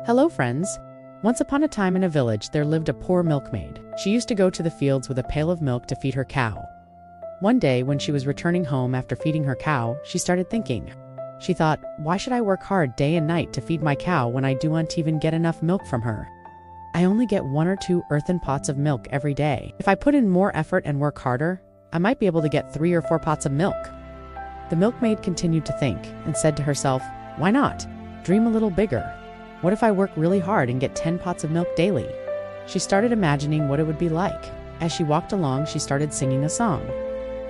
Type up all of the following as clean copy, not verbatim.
Hello friends! Once upon a time in a village there lived a poor milkmaid. She used to go to the fields with a pail of milk to feed her cow. One day when she was returning home after feeding her cow, she started thinking. She thought, why should I work hard day and night to feed my cow when I don't even get enough milk from her? I only get 1 or 2 earthen pots of milk every day. If I put in more effort and work harder, I might be able to get 3 or 4 pots of milk. The milkmaid continued to think and said to herself, why not? Dream a little bigger. What if I work really hard and get 10 pots of milk daily? She started imagining what it would be like. As she walked along, she started singing a song.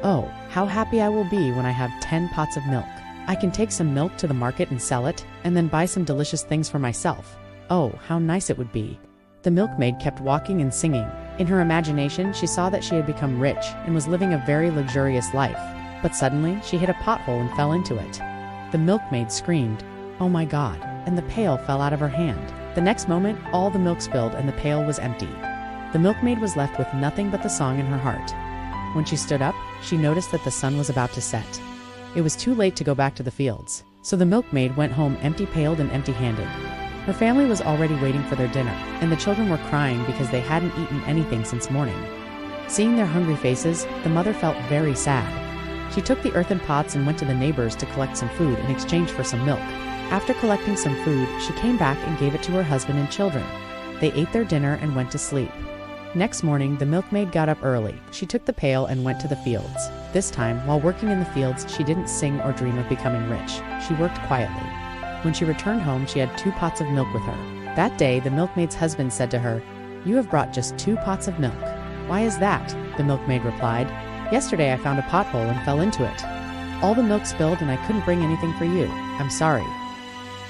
Oh, how happy I will be when I have 10 pots of milk. I can take some milk to the market and sell it, and then buy some delicious things for myself. Oh, how nice it would be. The milkmaid kept walking and singing. In her imagination, she saw that she had become rich and was living a very luxurious life. But suddenly, she hit a pothole and fell into it. The milkmaid screamed, "Oh my God," and the pail fell out of her hand. The next moment, all the milk spilled and the pail was empty. The milkmaid was left with nothing but the song in her heart. When she stood up, she noticed that the sun was about to set. It was too late to go back to the fields, so the milkmaid went home empty-pailed and empty-handed. Her family was already waiting for their dinner, and the children were crying because they hadn't eaten anything since morning. Seeing their hungry faces, the mother felt very sad. She took the earthen pots and went to the neighbors to collect some food in exchange for some milk. After collecting some food, she came back and gave it to her husband and children. They ate their dinner and went to sleep. Next morning, the milkmaid got up early. She took the pail and went to the fields. This time, while working in the fields, she didn't sing or dream of becoming rich. She worked quietly. When she returned home, she had 2 pots of milk with her. That day, the milkmaid's husband said to her, "You have brought just 2 pots of milk." "Why is that?" the milkmaid replied. "Yesterday I found a pothole and fell into it. All the milk spilled and I couldn't bring anything for you. I'm sorry."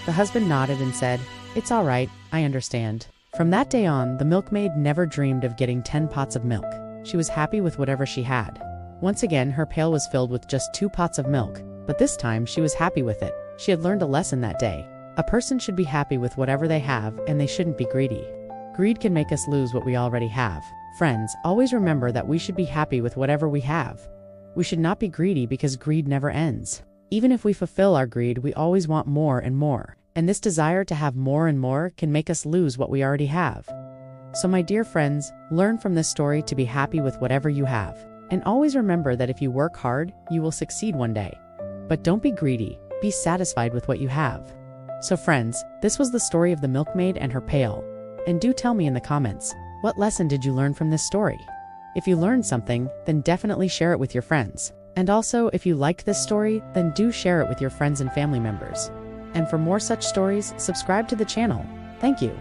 The husband nodded and said, "It's all right, I understand." From that day on, the milkmaid never dreamed of getting 10 pots of milk. She was happy with whatever she had. Once again, her pail was filled with just 2 pots of milk, but this time she was happy with it. She had learned a lesson that day. A person should be happy with whatever they have, and they shouldn't be greedy. Greed can make us lose what we already have. Friends, always remember that we should be happy with whatever we have. We should not be greedy because greed never ends. Even if we fulfill our greed, we always want more and more. And this desire to have more and more can make us lose what we already have. So my dear friends, learn from this story to be happy with whatever you have. And always remember that if you work hard, you will succeed one day. But don't be greedy, be satisfied with what you have. So friends, this was the story of the milkmaid and her pail. And do tell me in the comments, what lesson did you learn from this story? If you learned something, then definitely share it with your friends. And also, if you liked this story, then do share it with your friends and family members. And for more such stories, subscribe to the channel. Thank you.